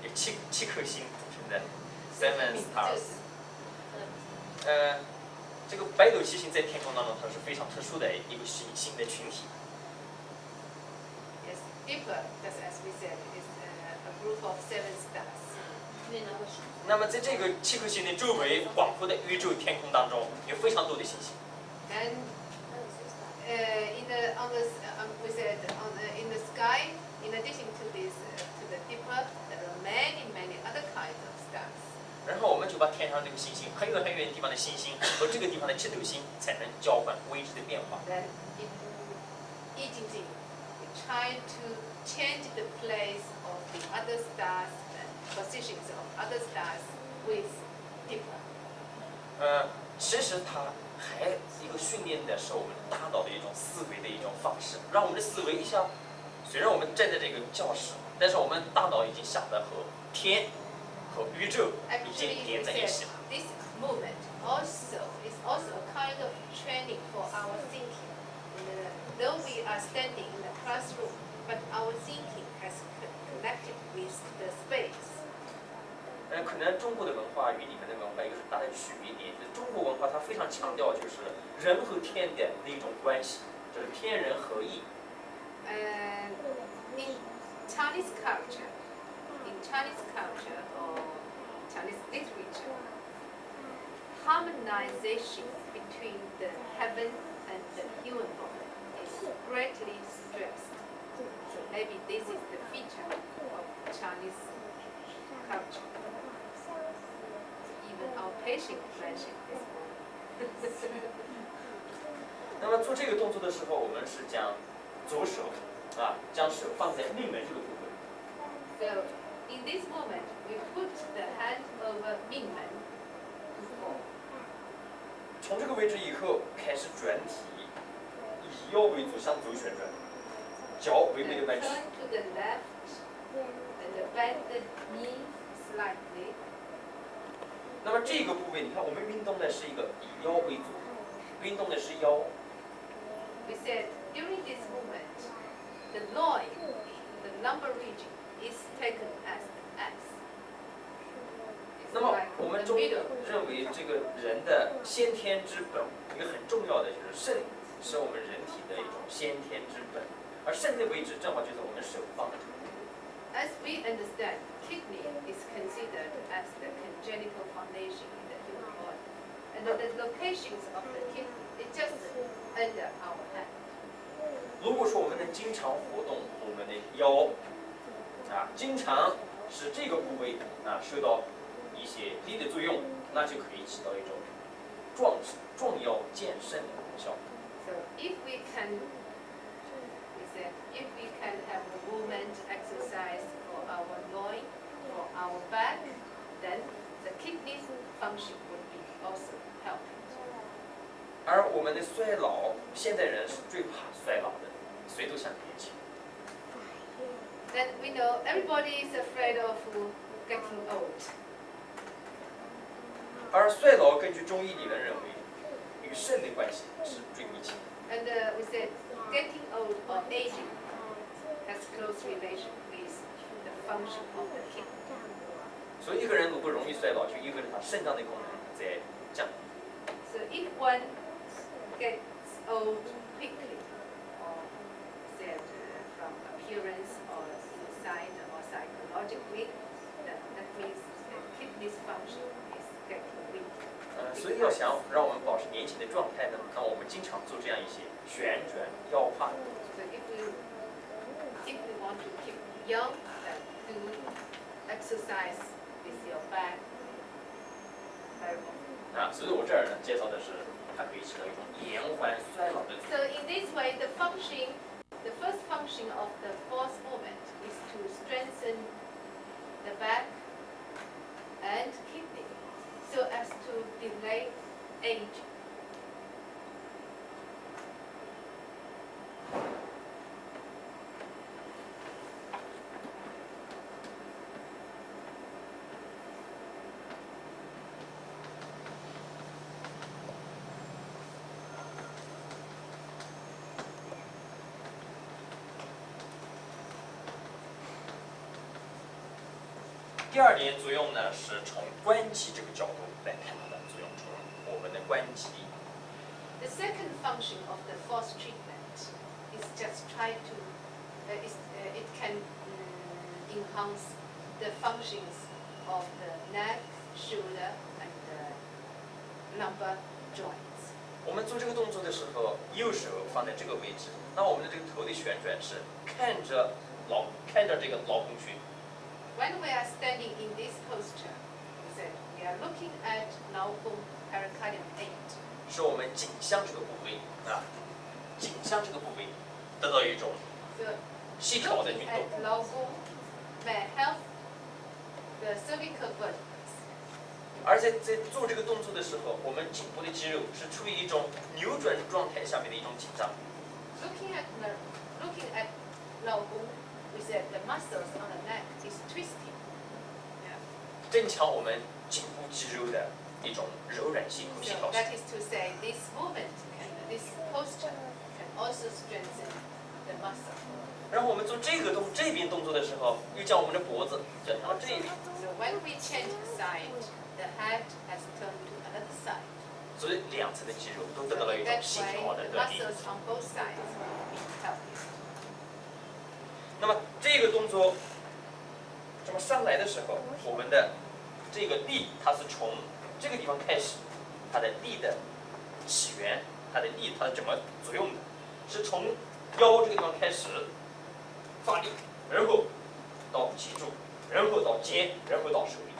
Speaker 1: 有7颗星组成的 seven stars。这个北斗七星在天空当中，它是非常特殊的一个星的群体。
Speaker 2: Yes, Dipper, just as we said, is a group of 7 stars.
Speaker 1: 那么在这个7颗星的周围，广阔的宇宙天空当中，有非常多的星星。
Speaker 2: And we said in the sky, in addition to this, to the Dipper, there are many other kinds of stars.
Speaker 1: 然后我们就把天上这个星星，很远很远地方的星星和这个地方的7斗星产生交换位置的变化。
Speaker 2: Then in I Ching Jing, we try to change the place of the other stars and positions of other stars with Dipper.
Speaker 1: 其实它还一个训练的是我们大脑的一种思维的一种方式，让我们的思维一下，虽然我们站在这个教室，但是我们大脑已经想的和天和宇宙已经
Speaker 2: Actually,
Speaker 1: 连
Speaker 2: we
Speaker 1: 在一
Speaker 2: said
Speaker 1: 起了。
Speaker 2: this movement is also a kind of training for our thinking. Though we are standing in the classroom, but our thinking has connected with the space.
Speaker 1: 可能中国的文化与你们的文化一个很大的区别点，就是中国文化它非常强调就是人和天的一种关系，就是天人合一。
Speaker 2: And in Chinese culture or Chinese literature, harmonization between the heaven and the human body is greatly stressed. So maybe this is the feature of Chinese culture. Even our patient mentioned this one.
Speaker 1: 那么做这个动作的时候，我们是将左手将手放在命门这个部位。
Speaker 2: So in this moment, we put the hand over Mingmen.
Speaker 1: 从这个位置以后开始转体，以腰为主向左旋转，脚微微的弯曲。
Speaker 2: Turn to the left and bend the knee slightly.
Speaker 1: 那么这个部位，你看我们运动的是一个以腰为主，运动的是腰。
Speaker 2: We said during this movement, the loin, the lumbar region, is taken as the X.
Speaker 1: 那
Speaker 2: It's
Speaker 1: 么
Speaker 2: like
Speaker 1: 我们
Speaker 2: the
Speaker 1: 中医
Speaker 2: middle.
Speaker 1: 认为这个人的先天之本，一个很重要的就是肾，是我们人体的一种先天之本，而肾的位置正好就是我们手放的这个部位。
Speaker 2: As we understand, kidney is considered as the congenital foundation in the human body, and the locations of the kidney is just under our hand.
Speaker 1: 如果说我们能经常活动我们的腰，经常使这个部位受到一些力的作用，那就可以起到一种壮腰健肾的效果。
Speaker 2: So if we can have a movement exercise for our loin, for our back, then the kidney function would be also helping.
Speaker 1: 而我们的衰老，现代人是最怕衰老的，谁都想年轻。
Speaker 2: Then we know everybody is afraid of getting old.
Speaker 1: 而衰老根据中医理论认为，与肾的关系是最密切的。
Speaker 2: And we said getting old or aging has close relation with the function of the kidney.
Speaker 1: 所以一个人如果容易衰老，就意味着他肾脏的功能在降低。
Speaker 2: So if one gets old quickly, or said from appearance or inside or psychologically, that means the kidney's function is getting weak.
Speaker 1: 所以要想让我们保持年轻的状态呢，那我们经常做这样一些旋转腰胯。
Speaker 2: So if we want to keep young, then do exercise with your back very often.
Speaker 1: 所以我这儿呢介绍的是，它可以起到一种延缓衰老的作用。
Speaker 2: So in this way, the first function of the fourth movement is to strengthen the back and kidney so as to delay age.
Speaker 1: 第二点作用呢，是从关节这个角度来看它的作用，从我们的关节。
Speaker 2: The second function of the fourth treatment is just try to, it can enhance the functions of the neck, shoulder, and the lumbar joints.
Speaker 1: 我们做这个动作的时候，右手放在这个位置，那我们的这个头的旋转是看着这个劳宫群。
Speaker 2: When we are standing in this posture, we are looking at 劳宫 pericardium 8.
Speaker 1: 是我们颈项这个部位颈项这个部位得到一种
Speaker 2: So
Speaker 1: 细条的运
Speaker 2: looking
Speaker 1: 动。
Speaker 2: at 劳宫 may help the cervical vertebrae.
Speaker 1: 而且在做这个动作的时候，我们颈部的肌肉是处于一种扭转状态下面的一种紧张。
Speaker 2: Looking at 劳宫 we said the muscles on the neck is twisting.
Speaker 1: 增强我们颈部肌肉的一种柔软性和
Speaker 2: So
Speaker 1: 协调性。
Speaker 2: that is to say, this movement, this posture can also strengthen the muscle.
Speaker 1: 然后我们做这边动作的时候，又将我们的脖子转向到这边，
Speaker 2: So when we change side, the head has turned to another side.
Speaker 1: 所以两侧的肌肉都得
Speaker 2: So
Speaker 1: 到了一
Speaker 2: in
Speaker 1: 种
Speaker 2: that
Speaker 1: 协
Speaker 2: way,
Speaker 1: 调的
Speaker 2: the
Speaker 1: 锻炼。
Speaker 2: muscles on both sides will be healthy.
Speaker 1: 那么这个动作这么上来的时候，我们的这个力它是从这个地方开始，它的力的起源，它的力它是怎么作用的？是从腰这个地方开始发力，然后到脊柱，然后到肩，然后到手臂。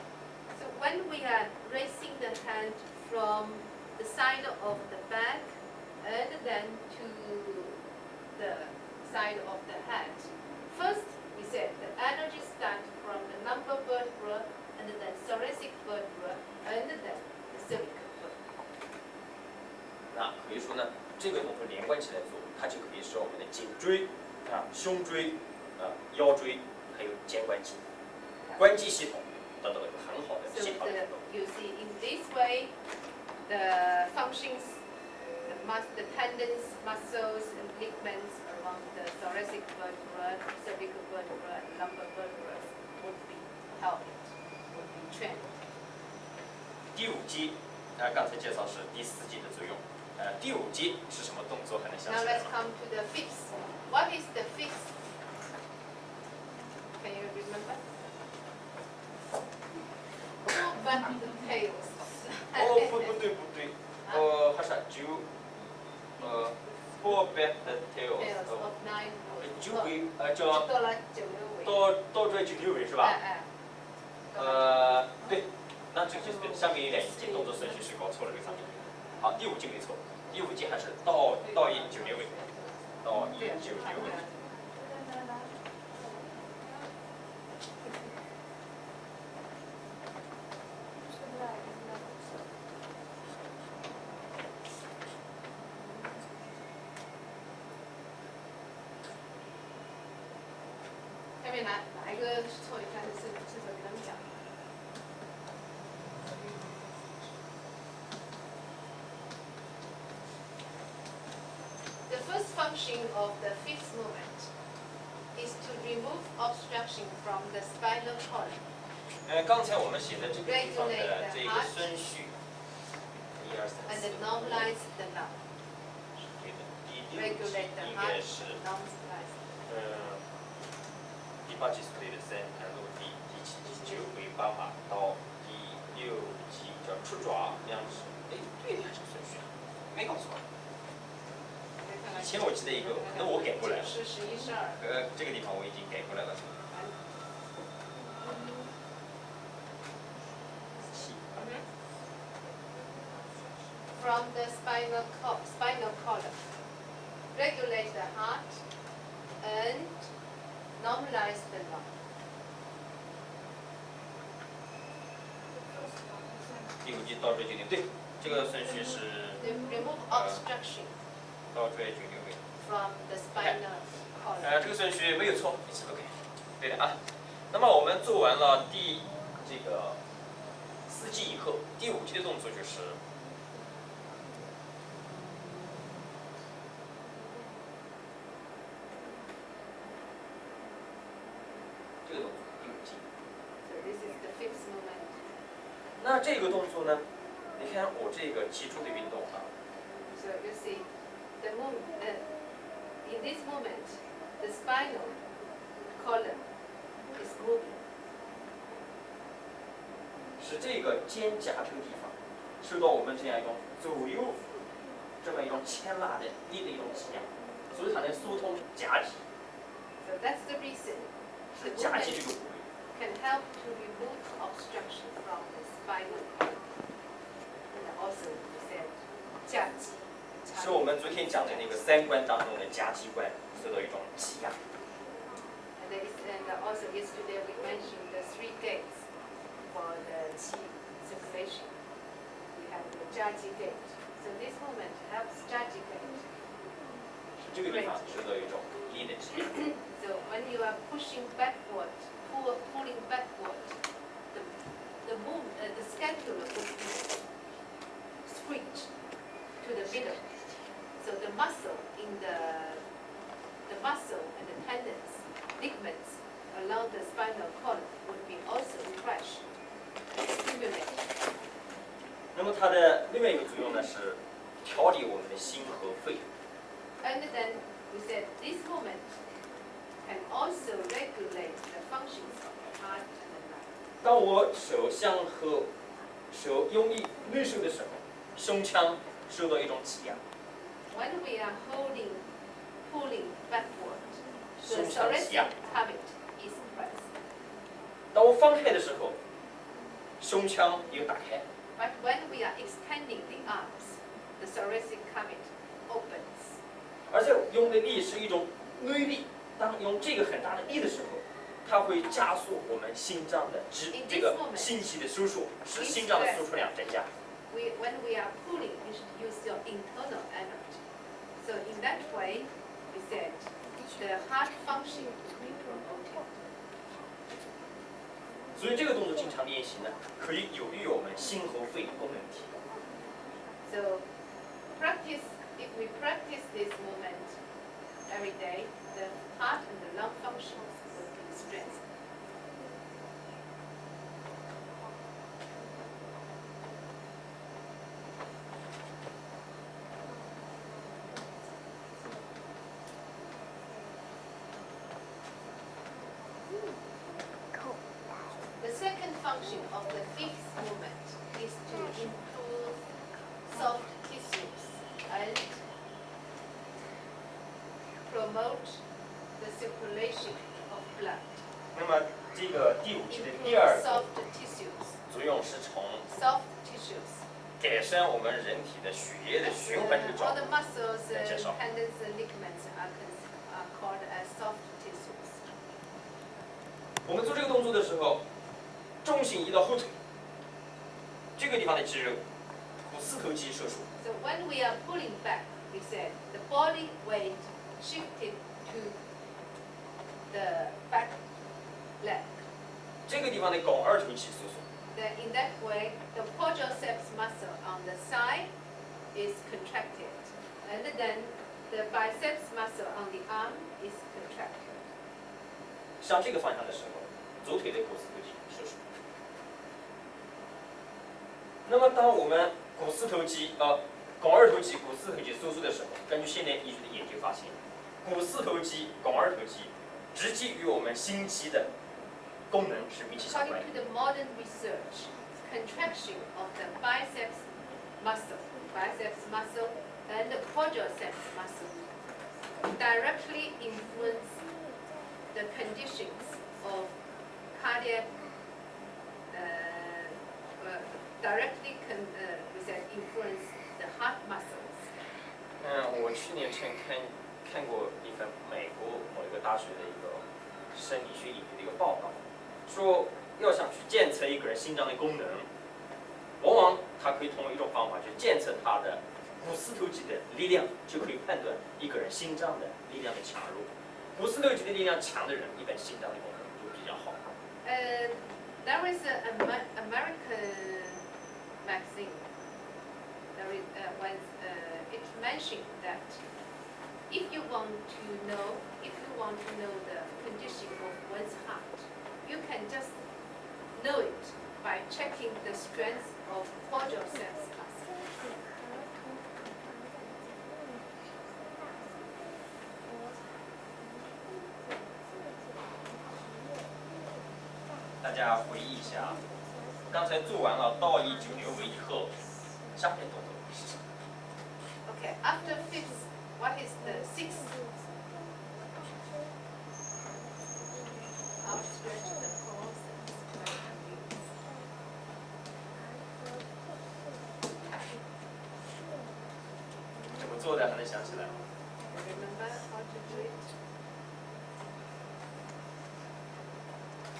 Speaker 2: So when we are raising the hand from the side of the back and then to the side of the head, first we said the energy starts from the lumbar vertebra and then thoracic vertebra and then the cervical vertebra.
Speaker 1: 那可以说呢，这个动作连贯起来做，它就可以使我们的颈椎啊、胸椎啊、腰椎还有肩关节关节系统得到了一个很好的
Speaker 2: So
Speaker 1: 协调的作用。
Speaker 2: you see, in this way, the functions, the tendons, muscles, and ligaments along the thoracic vertebra, cervical vertebra, and lumbar vertebrae would be helped, would be trained.
Speaker 1: 第五肌，刚才介绍是第四肌的作用。第五肌是什么动作？还能想
Speaker 2: Now
Speaker 1: 起来
Speaker 2: let's
Speaker 1: 吗？
Speaker 2: come to the fifth. What is the fifth? Can you remember? Pull back the tails.
Speaker 1: 哦，不对，还是就pull back the tails，
Speaker 2: Tails of 9.
Speaker 1: 就会叫
Speaker 2: 到了9个尾。
Speaker 1: 倒转9尾是吧？对，那这个就是对，上面有点已经动作顺序是搞错了，这个上面。好，第五季没错，第五季还是倒一9尾，倒一9尾。
Speaker 2: 下面哪一个是错？你看是手给他们讲。The first function of the fifth movement is to remove obstruction from the spinal column.
Speaker 1: 刚才我们写的这个地方的这个顺序，1、2、3、
Speaker 2: And
Speaker 1: 4、then
Speaker 2: normalize the lung.
Speaker 1: 对的，第五季
Speaker 2: Regulate the
Speaker 1: 应
Speaker 2: heart.
Speaker 1: 该是
Speaker 2: Normalize.
Speaker 1: 第8季是对的3，然后第7季9尾巴马到第6季叫出爪2指，哎，对的，这个顺序啊，没搞错。以前我记得一个，可能我改过来了。
Speaker 2: 是11、12。
Speaker 1: 这个地方我已经改过来了。
Speaker 2: From the spinal column, regulate the heart and normalize the lung.
Speaker 1: 第5季倒追9点，对，这个顺序是
Speaker 2: Remove obstruction
Speaker 1: 倒追9点位。
Speaker 2: from the spinal column.
Speaker 1: 这个顺序没有错，一起都可以，对的啊。那么我们做完了这个4季以后，第5季的动作就是这个动作，第5季。
Speaker 2: So this is the fifth movement.
Speaker 1: 那这个动作呢？你看我这个脊柱的运动啊，
Speaker 2: So you see, in this movement, the spinal column is moving.
Speaker 1: 使这个肩胛这个地方受到我们这样一种左右这么一种牵拉的力的一种挤压，所以它能疏通胛体，
Speaker 2: So that's the reason
Speaker 1: 使胛体这个部位
Speaker 2: can help to remove obstruction from the spinal column. And also, we said, 胛肌。
Speaker 1: 是我们昨天讲的那个3关当中的胛肌关受到一种挤压。
Speaker 2: And also yesterday we mentioned the 3 gates for the qi circulation. We have the Jiaji gate. So this movement helps Jiaji gate.
Speaker 1: 是这个地方受到一种力的挤压。
Speaker 2: So So when you are pushing backward, pulling backward, the scapula would be switch to the middle. So the muscle in the muscle and the tendons, ligaments along the spinal column would be also refreshed, stimulated.
Speaker 1: 那么它的另外一个作用呢是调理我们的心和肺。
Speaker 2: And then we said this movement can also regulate the functions of the heart and the lung.
Speaker 1: 当我手用力内收的时候，胸腔受到一种挤压，
Speaker 2: When we are pulling backward, the
Speaker 1: 胸腔挤
Speaker 2: thoracic
Speaker 1: 压。
Speaker 2: cavity is pressed.
Speaker 1: 当我放开的时候，胸腔又打开。
Speaker 2: But when we are extending the arms, the thoracic cavity opens.
Speaker 1: 而且用的力是一种内力，当用这个很大的力的时候，它会加速我们心脏的这个心肌的收缩，使心脏的输出量增加。
Speaker 2: When we are pulling, you should use your internal energy. So in that way, we said the heart function will be promoted.
Speaker 1: 所以这个动作经常练习呢，可以有利于我们心和肺功能提高。
Speaker 2: So if we practice this movement every day, the heart and the lung functions will be strengthened. The second function of the fifth movement is to improve soft tissues and promote the circulation of blood.
Speaker 1: 那么这个第五期的第
Speaker 2: Improve
Speaker 1: 二个
Speaker 2: soft tissues.
Speaker 1: 作用是从
Speaker 2: Soft tissues.
Speaker 1: 改善我们人体的血液的循环这个角
Speaker 2: All
Speaker 1: 度
Speaker 2: the muscles,
Speaker 1: 来介绍。
Speaker 2: tendons, and ligaments are called as soft tissues.
Speaker 1: 我们做这个动作的时候，重心移到后腿，这个地方的肌肉，股四头肌收缩。
Speaker 2: So when we are pulling back, we said the body weight shifted to the back leg.
Speaker 1: 这个地方的肱二头肌收缩。
Speaker 2: Then in that way, the quadriceps muscle on the side is contracted, and then the biceps muscle on the arm is contracted.
Speaker 1: 向这个方向的时候，左腿的股四头肌收缩。那么，当我们股四头肌肱二头肌、股四头肌收缩的时候，根据现代医学的研究发现，股四头肌、肱二头肌直接与我们心肌的功能是密切相
Speaker 2: According
Speaker 1: 关
Speaker 2: to
Speaker 1: 的。
Speaker 2: the modern research, contraction of the biceps muscle and the quadriceps muscle directly influence the conditions of cardiac, we said influence the heart muscles.
Speaker 1: 我去年看过一份美国某一个大学的一个生理学领域的一个报道，说要想去检测一个人心脏的功能，往往他可以通过一种方法去检测他的股四头肌的力量，就可以判断一个人心脏的力量的强弱。股四头肌的力量强的人，一般心脏的功能就比较好。
Speaker 2: There is an American magazine. It mentioned that if you want to know the condition of one's heart, you can just know it by checking the strength of quadriceps muscle.
Speaker 1: 大家回忆一下，刚才做完了倒立9牛围以后，下面动作是什么？
Speaker 2: Okay, after fifth, what is the sixth? Outstretch the paws and spread the wings.
Speaker 1: 怎么做的还能想起来吗？
Speaker 2: Remember how to do it?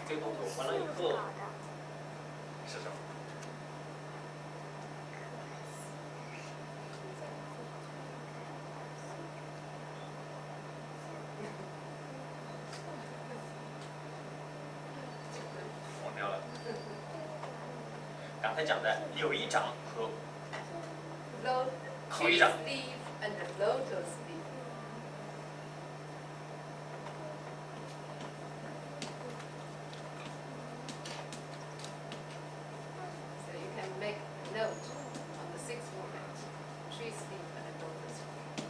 Speaker 1: 这个动作完了以后是什么？才讲的柳一掌和
Speaker 2: Tree
Speaker 1: 口一掌。
Speaker 2: leaf and the lotus leaf. So you can make a note on the sixth movement, tree leaf and the lotus leaf.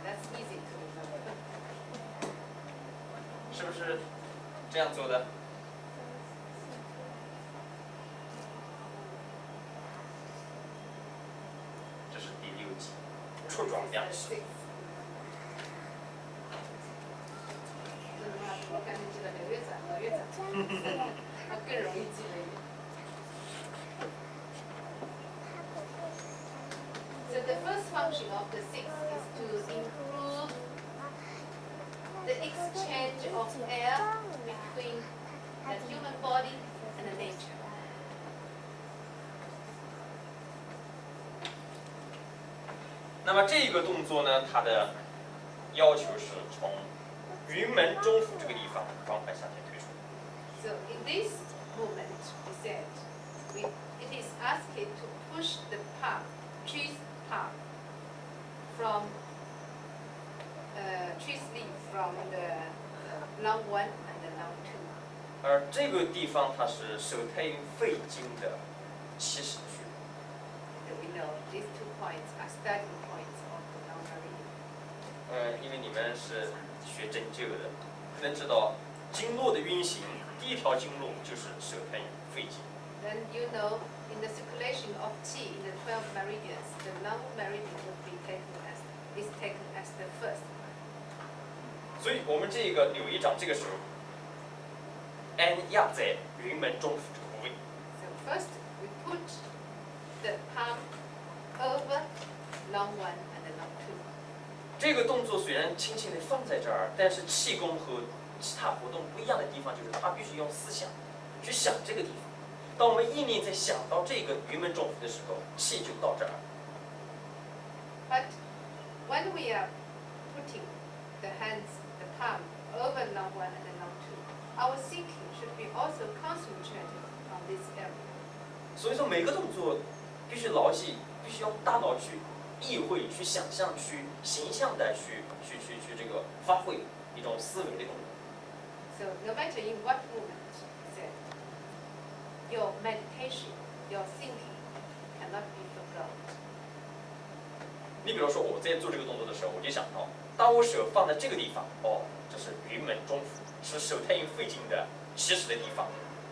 Speaker 2: That's easy to remember.
Speaker 1: 是不是这样做的？这是第6集，触爪两
Speaker 2: This is
Speaker 1: 式
Speaker 2: the。sixth. 我感觉记得越长，它更容易记得一点。So the first function of the sixth is to improve the exchange of air between the human body and the nature.
Speaker 1: 那么这个动作呢，它的要求是从云门中府这个地方缓缓向前推出。
Speaker 2: So in this movement, we said, it is asked to push the palm, tree's palm, from tree's leaf from the long one and the long two.
Speaker 1: 而这个地方它是手太阴肺经的起始区。
Speaker 2: So we know these 2 points are starting points of the long meridian.
Speaker 1: 因为你们是学针灸的，能知道经络的运行，第一条经络就是手太阴肺经。
Speaker 2: Then you know in the circulation of qi in the 12 meridians, the long meridian would be is taken as the first.
Speaker 1: 所以我们这个柳一掌这个时候，按压在云门中府这个部位。
Speaker 2: So first we put the palm over long one and the long two.
Speaker 1: 这个动作虽然轻轻地放在这儿，但是气功和其他活动不一样的地方就是，它必须用思想去想这个地方。当我们意念在想到这个云门中府的时候，气就到这儿。
Speaker 2: But when we are putting the hands, the palm over long one and the long two, our thinking should be also concentrated on this area.
Speaker 1: 所以说每个动作必须牢记，必须用大脑去意会、去想象、去形象的去这个发挥一种思维的功能。
Speaker 2: So no matter in what movement, said, your meditation, your thinking cannot be forgotten.
Speaker 1: 你比如说我在做这个动作的时候，我就想到，当我手放在这个地方，哦，这是云门中府，是手太阴肺经的起始的地方，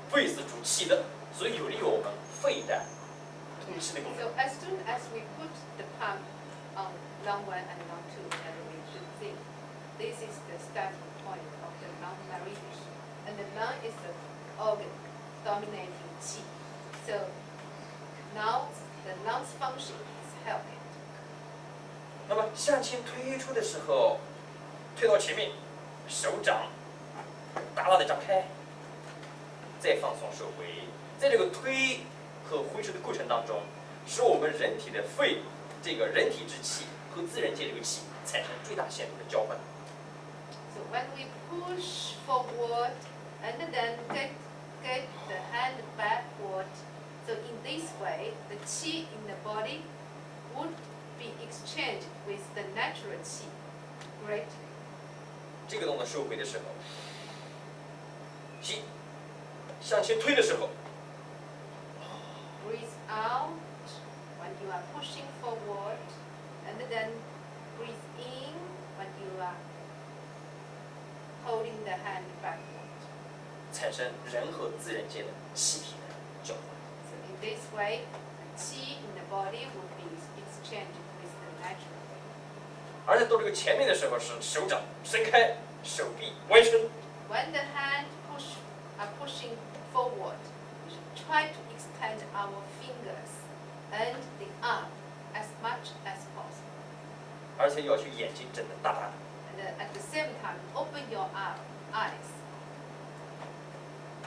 Speaker 1: 肺是主气的，所以有利于我们肺的通气的功能
Speaker 2: So。as soon as we put the palm on long one and long two, then we should think, this is the starting point of the lung meridian, and the lung is the organ dominating qi. So now the lung's function is helping.
Speaker 1: 那么向前推出的时候，推到前面，手掌大大的张开，再放松收回。在这个推和挥出的过程当中，使我们人体的肺这个人体之气和自然界这个气产生最大限度的交换。
Speaker 2: So when we push forward and then get the hand backward, so in this way, the qi in the body would be exchanged with the natural qi. Great.
Speaker 1: 这个动作收回的时候，吸，向前推的时候，
Speaker 2: Breathe out when you are pushing forward, and then breathe in when you are holding the hand backward.
Speaker 1: 产生人和自然界的气体的交换。
Speaker 2: So in this way, qi in the body would be exchanged with the natural.
Speaker 1: 而且到这个前面的时候是手掌伸开，手臂弯伸，
Speaker 2: When the hand are pushing forward, we should try to extend our fingers and the arm as much as possible.
Speaker 1: 而且要求眼睛睁得大大的。
Speaker 2: And then at the same time, open your eyes.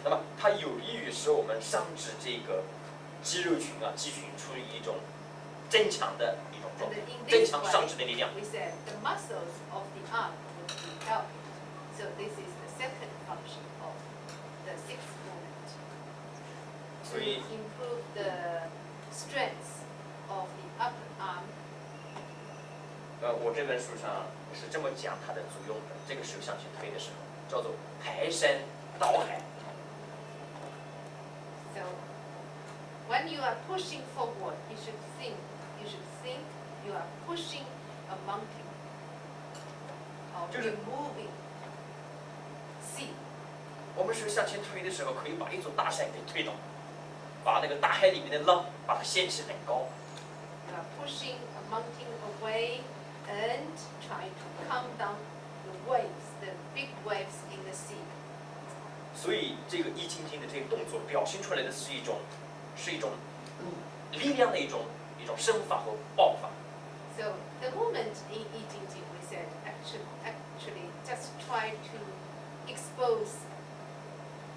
Speaker 1: 那么它有利于使我们上肢这个肌肉群啊、肌群处于一种增强的一种状
Speaker 2: And
Speaker 1: 态
Speaker 2: then，in
Speaker 1: 增
Speaker 2: this
Speaker 1: 强上
Speaker 2: way,
Speaker 1: 肢的力量。
Speaker 2: we said the muscles of the arm would be helped. So this is the second function of the sixth movement.
Speaker 1: 所以
Speaker 2: improve the strength of the upper arm.
Speaker 1: 我这本书上是这么讲它的作用的。这个手向前推的时候，叫做排山倒海。
Speaker 2: So when you are pushing forward, you should think you are pushing a mountain or
Speaker 1: 就是
Speaker 2: removing sea.
Speaker 1: 我们手向前推的时候，可以把一座大山给推倒，把那个大海里面的浪把它掀起很高。
Speaker 2: You are pushing a mountain away and trying to calm down the waves, the big waves in the sea.
Speaker 1: 所以这个易筋经的这个动作表现出来的是一种力量的一种生发和爆发。
Speaker 2: So the movement in Yi Jing Jing, we said, actually just try to expose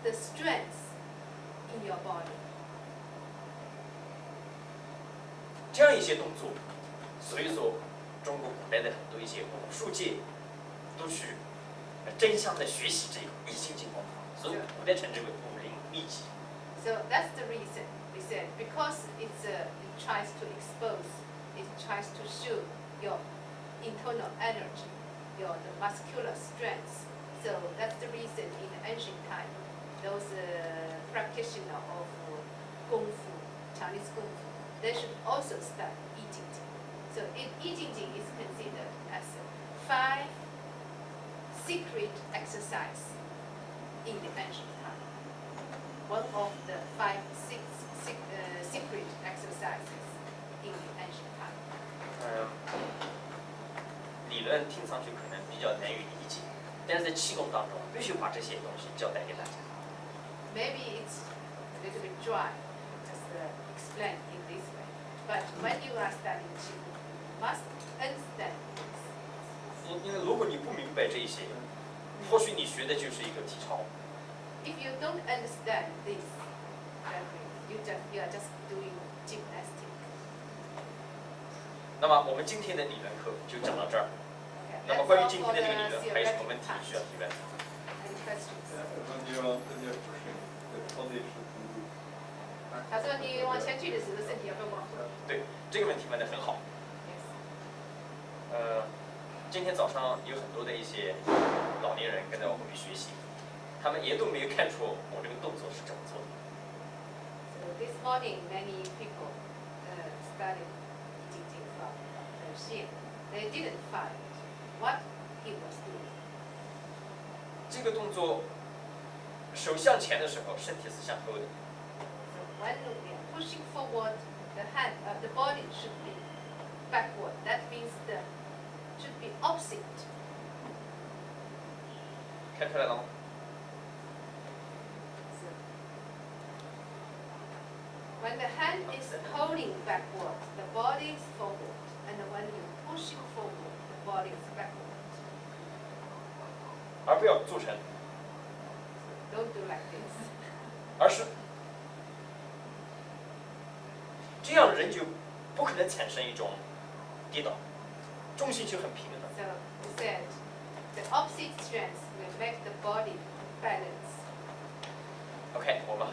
Speaker 2: the strength in your body.
Speaker 1: 这样一些动作，所以说中国古代的很多一些武术界都去争相的学习这个易筋经功法，所以古代称之为武林秘籍。
Speaker 2: So that's the reason we said, because it tries to expose, it tries to show your internal energy, the muscular strength. So that's the reason in ancient time, those practitioners of Kung Fu, Chinese Kung Fu, they should also study Yi Jing Jing. So Yi Jing Jing is considered as 5 secret exercise in the ancient time. One of the 5 secret exercises in the ancient time.
Speaker 1: 理论听上去可能比较难以理解，但是在气功当中必须把这些东西交代给大家。
Speaker 2: Maybe it's a little bit dry, just explain in this way. But when you are studying Qigong, you must understand this.
Speaker 1: 因为如果你不明白这一些，或许你学的就是一个体操。
Speaker 2: If you don't understand this, then you are just doing gymnastics.
Speaker 1: 那么我们今天的理论课就讲到这儿。
Speaker 2: Okay,
Speaker 1: 那么
Speaker 2: that's
Speaker 1: 关于
Speaker 2: all
Speaker 1: 今
Speaker 2: for
Speaker 1: 天的这个
Speaker 2: the
Speaker 1: 理论，还有什么
Speaker 2: theoretical
Speaker 1: 问题
Speaker 2: part.
Speaker 1: 需要提问？
Speaker 2: Any questions?
Speaker 3: When you're pushing, the body should move.
Speaker 2: 他说你往前去的时候，身体要不要往后？
Speaker 1: 对，这个问题问得很好。
Speaker 2: Yes.
Speaker 1: 今天早上有很多的一些老年人跟着我回去学习，他们也都没有看出我这个动作是怎么做的。
Speaker 2: So this morning, many people studied Yi Jing Jing from Dr. Xie. They didn't find what he was doing.
Speaker 1: 这个动作，手向前的时候，身体是向后的；
Speaker 2: So when we are pushing forward, the body should be backward. That means the should be opposite.
Speaker 1: 看出来了吗？
Speaker 2: So when the hand is holding backward, the body is forward, and when you're pushing forward, the body is backward.
Speaker 1: 而不要做成，
Speaker 2: Don't do like this.
Speaker 1: 而是这样人就不可能产生一种跌倒，重心就很平衡。
Speaker 2: So we said the opposite strength will make the body balance.
Speaker 1: OK，我们。